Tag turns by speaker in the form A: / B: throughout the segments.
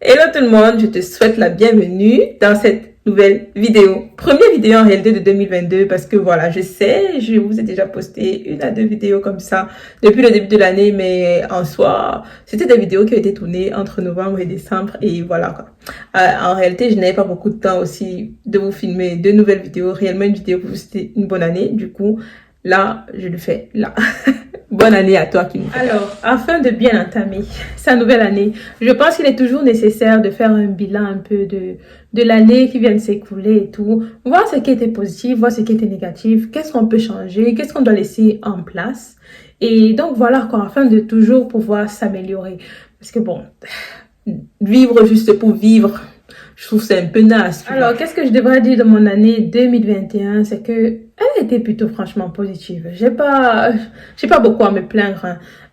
A: Hello tout le monde, je te souhaite la bienvenue dans cette nouvelle vidéo. Première vidéo en réalité de 2022 parce que voilà, je sais, je vous ai déjà posté une à deux vidéos comme ça depuis le début de l'année, mais en soi, c'était des vidéos qui ont été tournées entre novembre et décembre et voilà quoi. En réalité, je n'avais pas beaucoup de temps aussi de vous filmer de nouvelles vidéos, réellement une vidéo pour vous souhaiter une bonne année. Du coup, là, je le fais là. Bonne année à toi qui me regarde. Alors, afin de bien entamer sa nouvelle année, je pense qu'il est toujours nécessaire de faire un bilan un peu de l'année qui vient de s'écouler et tout. Voir ce qui était positif, voir ce qui était négatif, qu'est-ce qu'on peut changer, qu'est-ce qu'on doit laisser en place. Et donc voilà quoi, afin de toujours pouvoir s'améliorer. Parce que bon, vivre juste pour vivre, je trouve c'est un peu naze. Alors, qu'est-ce que je devrais dire de mon année 2021? C'est que elle était plutôt franchement positive. J'ai pas beaucoup à me plaindre.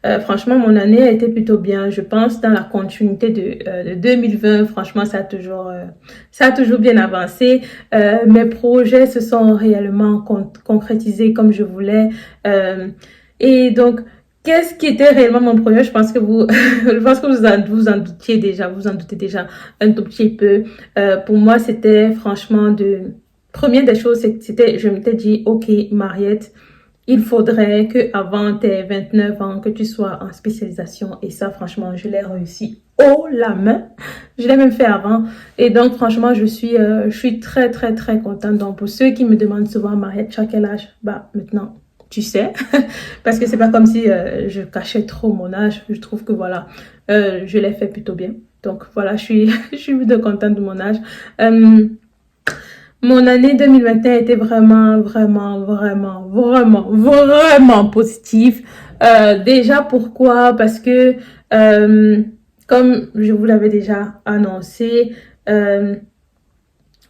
A: Hein. Franchement, mon année a été plutôt bien. Je pense dans la continuité de 2020. Franchement, ça a toujours bien avancé. Mes projets se sont réellement concrétisés comme je voulais. Et donc, qu'est-ce qui était réellement mon projet? Je pense que je pense que vous en doutiez déjà, vous en doutez déjà un tout petit peu. Pour moi, c'était franchement première des choses, c'était, je m'étais dit, ok, Mariette, il faudrait que avant tes 29 ans, que tu sois en spécialisation. Et ça, franchement, je l'ai réussi haut la main. Je l'ai même fait avant. Et donc, franchement, je suis très, très, très contente. Donc, pour ceux qui me demandent souvent, Mariette, tu as quel âge? Bah, maintenant, tu sais. Parce que c'est pas comme si je cachais trop mon âge. Je trouve que voilà, je l'ai fait plutôt bien. Donc, voilà, je suis plutôt contente de mon âge. Mon année 2021 était vraiment, vraiment, vraiment, vraiment, vraiment positive. Déjà, pourquoi? Parce que, comme je vous l'avais déjà annoncé,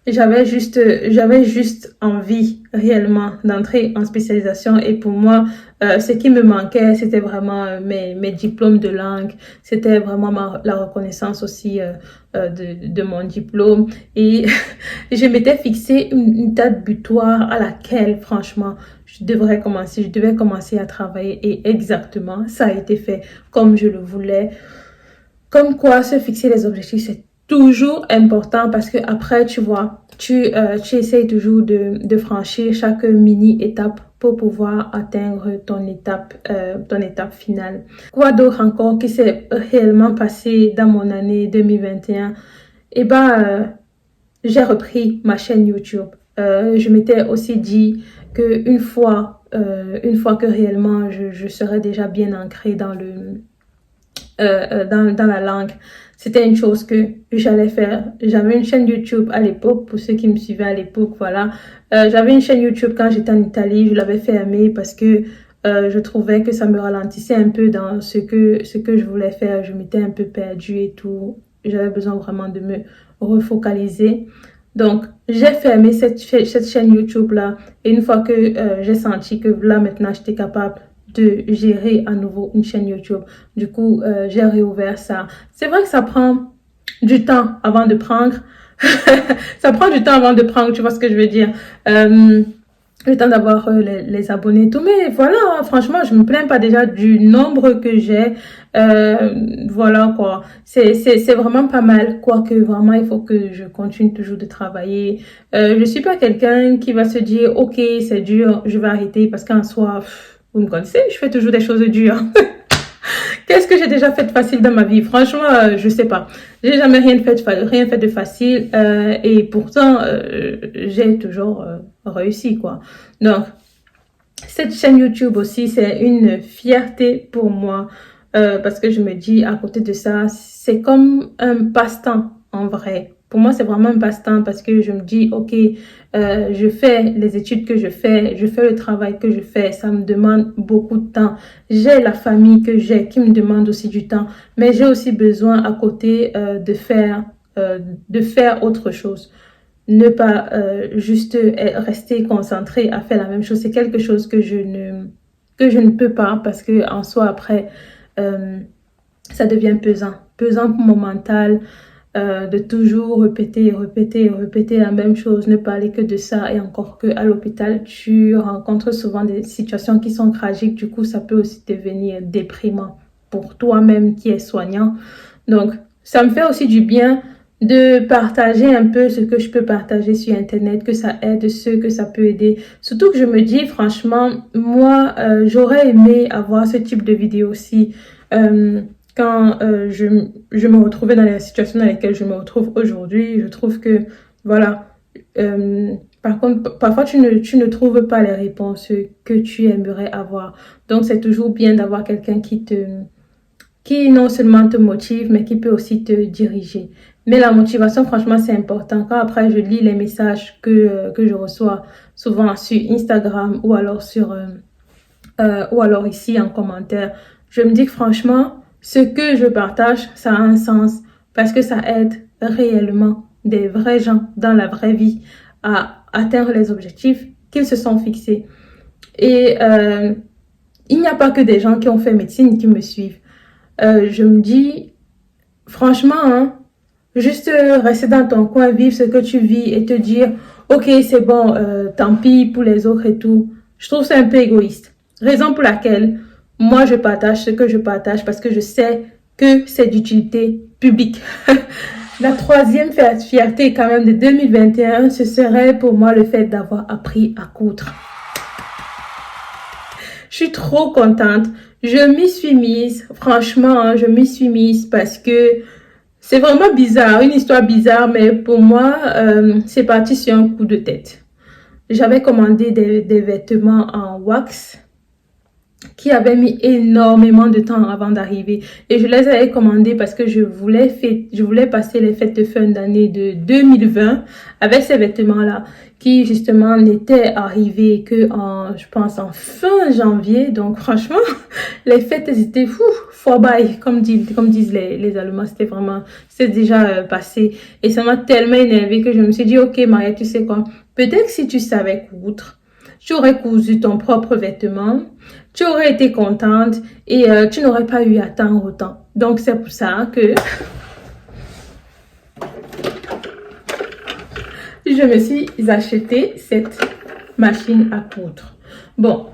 A: j'avais juste envie réellement d'entrer en spécialisation et pour moi, ce qui me manquait, c'était vraiment mes diplômes de langue, c'était vraiment la reconnaissance aussi de mon diplôme et je m'étais fixé une date butoir à laquelle, franchement, je devais commencer à travailler et exactement, ça a été fait comme je le voulais. Comme quoi, se fixer les objectifs, c'est toujours important parce que après, tu vois, tu essayes toujours de franchir chaque mini étape pour pouvoir atteindre ton étape finale. Quoi d'autre encore qui s'est réellement passé dans mon année 2021? Eh ben, j'ai repris ma chaîne YouTube. Je m'étais aussi dit que une fois que réellement je serais déjà bien ancrée dans la langue. C'était une chose que j'allais faire. J'avais une chaîne YouTube à l'époque, pour ceux qui me suivaient à l'époque, voilà. J'avais une chaîne YouTube quand j'étais en Italie, je l'avais fermée parce que je trouvais que ça me ralentissait un peu dans ce que je voulais faire. Je m'étais un peu perdue et tout. J'avais besoin vraiment de me refocaliser. Donc, j'ai fermé cette chaîne YouTube-là. Et une fois que j'ai senti que là, maintenant, j'étais capable de gérer à nouveau une chaîne YouTube. Du coup, j'ai réouvert ça. C'est vrai que ça prend du temps avant de prendre. Ça prend du temps avant de prendre, tu vois ce que je veux dire. Le temps d'avoir les abonnés et tout. Mais voilà, franchement, je me plains pas déjà du nombre que j'ai. Voilà quoi. C'est vraiment pas mal. Quoique vraiment, il faut que je continue toujours de travailler. Je suis pas quelqu'un qui va se dire, ok, c'est dur, je vais arrêter parce qu'en soi... Vous me connaissez, je fais toujours des choses dures. Qu'est-ce que j'ai déjà fait de facile dans ma vie? Franchement, je sais pas. J'ai jamais rien fait de facile et pourtant j'ai toujours réussi quoi. Donc cette chaîne YouTube aussi, c'est une fierté pour moi parce que je me dis à côté de ça, c'est comme un passe-temps en vrai. Pour moi, c'est vraiment un passe-temps parce que je me dis, ok, je fais les études que je fais le travail que je fais, ça me demande beaucoup de temps. J'ai la famille que j'ai qui me demande aussi du temps, mais j'ai aussi besoin à côté de faire autre chose. Ne pas juste rester concentré à faire la même chose. C'est quelque chose que que je ne peux pas parce que en soi après, ça devient pesant pour mon mental. De toujours répéter la même chose, ne parler que de ça et encore que à l'hôpital, tu rencontres souvent des situations qui sont tragiques, du coup, ça peut aussi devenir déprimant pour toi-même qui es soignant. Donc, ça me fait aussi du bien de partager un peu ce que je peux partager sur Internet, que ça aide ceux que ça peut aider. Surtout que je me dis, franchement, moi, j'aurais aimé avoir ce type de vidéo aussi quand je me retrouvais dans la situation dans laquelle je me retrouve aujourd'hui. Je trouve que, voilà, par contre, parfois tu ne trouves pas les réponses que tu aimerais avoir. Donc, c'est toujours bien d'avoir quelqu'un qui non seulement te motive, mais qui peut aussi te diriger. Mais la motivation, franchement, c'est important. Quand après, je lis les messages que je reçois souvent sur Instagram ou alors ici en commentaire, je me dis que franchement, ce que je partage, ça a un sens parce que ça aide réellement des vrais gens dans la vraie vie à atteindre les objectifs qu'ils se sont fixés. Et il n'y a pas que des gens qui ont fait médecine qui me suivent. Je me dis, franchement, hein, juste rester dans ton coin, vivre ce que tu vis et te dire, ok, c'est bon, tant pis pour les autres et tout. Je trouve ça un peu égoïste. Raison pour laquelle moi je partage ce que je partage parce que je sais que c'est d'utilité publique. La troisième fierté quand même de 2021, ce serait pour moi le fait d'avoir appris à coudre. Je suis trop contente. Je m'y suis mise. Franchement, hein, je m'y suis mise parce que c'est vraiment bizarre, une histoire bizarre, mais pour moi, c'est parti sur un coup de tête. J'avais commandé des vêtements en wax qui avaient mis énormément de temps avant d'arriver. Et je les avais commandés parce que je voulais passer les fêtes de fin d'année de 2020 avec ces vêtements-là qui justement n'étaient arrivés que je pense en fin janvier. Donc franchement, les fêtes étaient vorbei, comme disent les Allemands. C'est déjà passé. Et ça m'a tellement énervée que je me suis dit, ok Maria, tu sais quoi, peut-être que si tu savais coudre, tu aurais cousu ton propre vêtement, tu aurais été contente et tu n'aurais pas eu à attendre autant. Donc, c'est pour ça que je me suis acheté cette machine à coudre. Bon.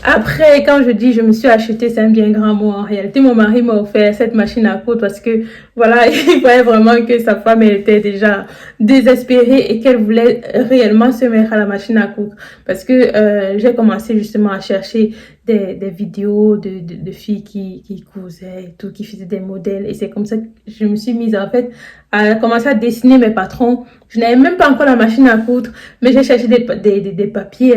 A: Après, quand je dis je me suis acheté, c'est un bien grand mot en réalité. Mon mari m'a offert cette machine à coudre parce que, voilà, il voyait vraiment que sa femme elle était déjà désespérée et qu'elle voulait réellement se mettre à la machine à coudre. Parce que j'ai commencé justement à chercher des vidéos de filles qui cousaient et tout, qui faisaient des modèles. Et c'est comme ça que je me suis mise en fait à commencer à dessiner mes patrons. Je n'avais même pas encore la machine à coudre, mais j'ai cherché des papiers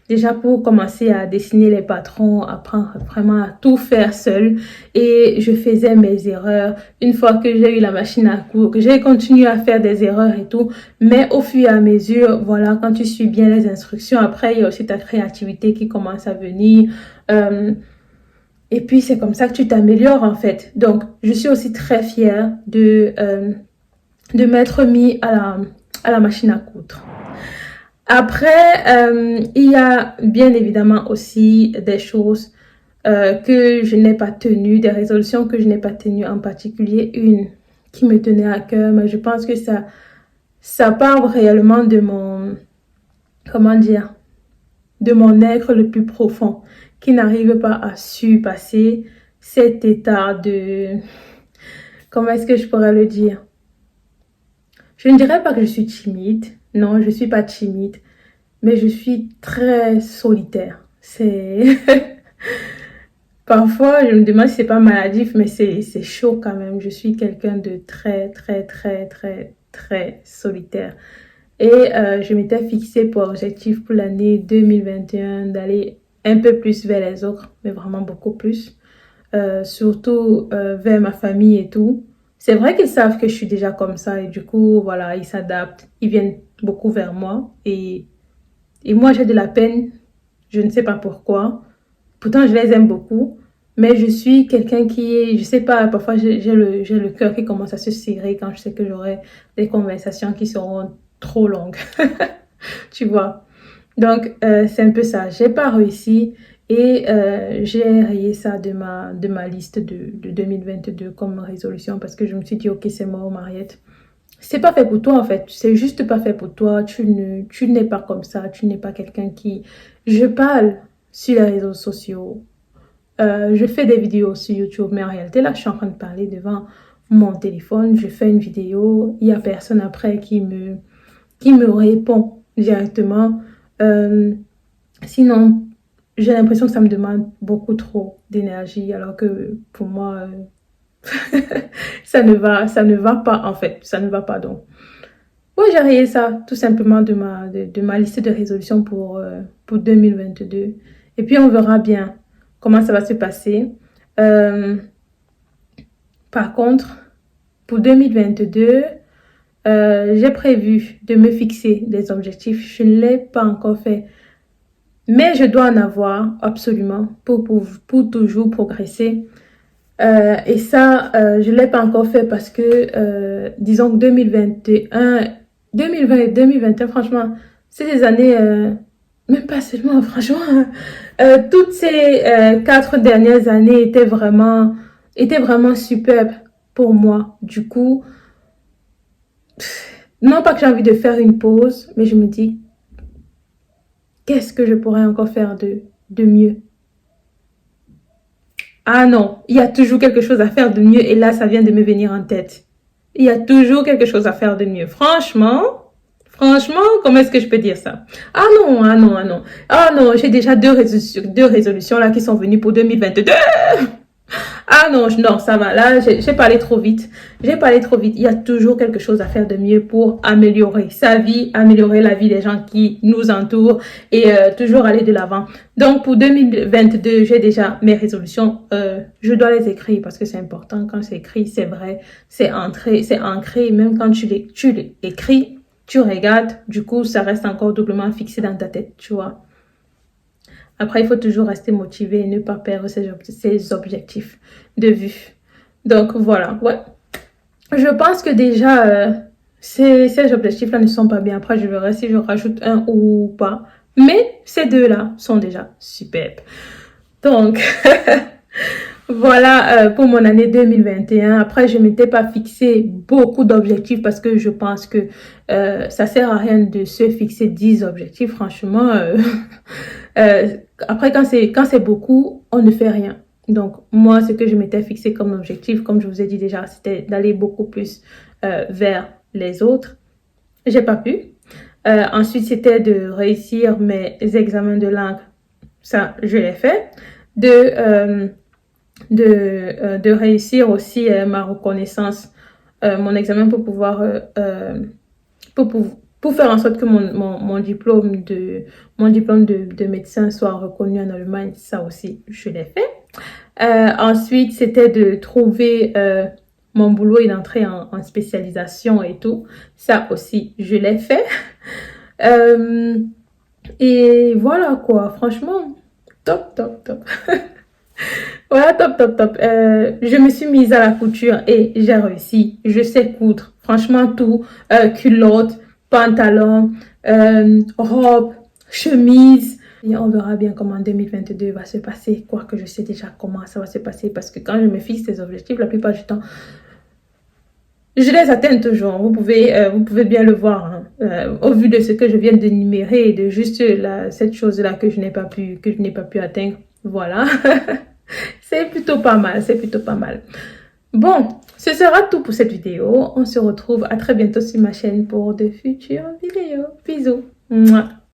A: déjà pour commencer à dessiner les patrons, apprendre vraiment à tout faire seul. Et je faisais mes erreurs. Une fois que j'ai eu la machine à coudre, j'ai continué à faire des erreurs et tout. Mais au fur et à mesure, voilà, quand tu suis bien les instructions, après, il y a aussi ta créativité qui commence à venir. Et puis, c'est comme ça que tu t'améliores en fait. Donc, je suis aussi très fière de m'être mis à la machine à coudre. Après, il y a bien évidemment aussi des choses que je n'ai pas tenues, des résolutions que je n'ai pas tenues, en particulier une qui me tenait à cœur, mais je pense que ça part réellement de mon, comment dire, de mon être le plus profond, qui n'arrive pas à surpasser cet état de, comment est-ce que je pourrais le dire? Je ne dirais pas que je suis timide. Non, je ne suis pas timide. Mais je suis très solitaire. C'est... Parfois, je me demande si c'est pas maladif, mais c'est chaud quand même. Je suis quelqu'un de très, très, très, très, très solitaire. Et je m'étais fixé pour objectif pour l'année 2021 d'aller un peu plus vers les autres, mais vraiment beaucoup plus. Surtout vers ma famille et tout. C'est vrai qu'ils savent que je suis déjà comme ça et du coup, voilà, ils s'adaptent. Ils viennent beaucoup vers moi et moi, j'ai de la peine. Je ne sais pas pourquoi. Pourtant, je les aime beaucoup. Mais je suis quelqu'un qui est, je sais pas, parfois j'ai le cœur qui commence à se serrer quand je sais que j'aurai des conversations qui seront trop longues. Tu vois. Donc, c'est un peu ça. J'ai pas réussi. Et j'ai rayé ça de ma liste de 2022 comme résolution parce que je me suis dit, ok, c'est mort, Mariette. C'est pas fait pour toi, en fait. C'est juste pas fait pour toi. Tu n'es pas comme ça. Tu n'es pas quelqu'un qui... Je parle sur les réseaux sociaux Je fais des vidéos sur YouTube, mais en réalité, là, je suis en train de parler devant mon téléphone. Je fais une vidéo, il n'y a personne après qui me répond directement. Sinon, j'ai l'impression que ça me demande beaucoup trop d'énergie, alors que pour moi, ça ne va pas en fait, ça ne va pas donc. Oui, j'ai rayé ça tout simplement de ma liste de résolutions pour 2022. Et puis on verra bien comment ça va se passer. Euh, Par contre, pour 2022, j'ai prévu de me fixer des objectifs. Je ne l'ai pas encore fait, mais je dois en avoir absolument pour toujours progresser. Et ça, je ne l'ai pas encore fait parce que, disons que 2020 et 2021, franchement, c'est des années, même pas seulement, franchement, toutes ces 4 dernières années étaient vraiment superbes pour moi. Du coup, non pas que j'ai envie de faire une pause, mais je me dis, qu'est-ce que je pourrais encore faire de mieux? Ah non, il y a toujours quelque chose à faire de mieux et là, ça vient de me venir en tête. Il y a toujours quelque chose à faire de mieux. Franchement, comment est-ce que je peux dire ça? Ah non, ah non, ah non. Ah non, j'ai déjà deux résolutions là qui sont venues pour 2022. Ah non, non, ça va. Là, j'ai parlé trop vite. J'ai parlé trop vite. Il y a toujours quelque chose à faire de mieux pour améliorer sa vie, améliorer la vie des gens qui nous entourent et toujours aller de l'avant. Donc, pour 2022, j'ai déjà mes résolutions. Je dois les écrire parce que c'est important. Quand c'est écrit, c'est vrai, c'est ancré. Même quand tu les écris, tu regardes. Du coup, ça reste encore doublement fixé dans ta tête, tu vois. Après, il faut toujours rester motivé et ne pas perdre ses objectifs de vue. Donc, voilà. Ouais. Je pense que déjà, ces objectifs-là ne sont pas bien. Après, je verrai si je rajoute un ou pas. Mais ces deux-là sont déjà superbes. Donc, voilà pour mon année 2021. Après, je ne m'étais pas fixé beaucoup d'objectifs parce que je pense que ça sert à rien de se fixer 10 objectifs. Franchement, après, quand c'est beaucoup, on ne fait rien. Donc, moi, ce que je m'étais fixé comme objectif, comme je vous ai dit déjà, c'était d'aller beaucoup plus vers les autres. J'ai pas pu. Ensuite, c'était de réussir mes examens de langue. Ça, je l'ai fait. De réussir aussi ma reconnaissance, mon examen pour pouvoir pour faire en sorte que mon diplôme de médecin soit reconnu en Allemagne. Ça aussi, je l'ai fait. Ensuite, c'était de trouver mon boulot et d'entrer en spécialisation et tout. Ça aussi, je l'ai fait. Et voilà quoi, franchement, top, top, top. Voilà, top, top, top. Je me suis mise à la couture et j'ai réussi. Je sais coudre. Franchement, tout. Culotte, pantalon, robe, chemise. Et on verra bien comment 2022 va se passer. Quoique je sais déjà comment ça va se passer. Parce que quand je me fixe des objectifs, la plupart du temps, je les atteins toujours. Vous pouvez bien le voir. Hein. Au vu de ce que je viens d'énumérer et de juste cette chose-là que je n'ai pas pu atteindre. Voilà. C'est plutôt pas mal, c'est plutôt pas mal. Bon, ce sera tout pour cette vidéo. On se retrouve à très bientôt sur ma chaîne pour de futures vidéos. Bisous. Mouah.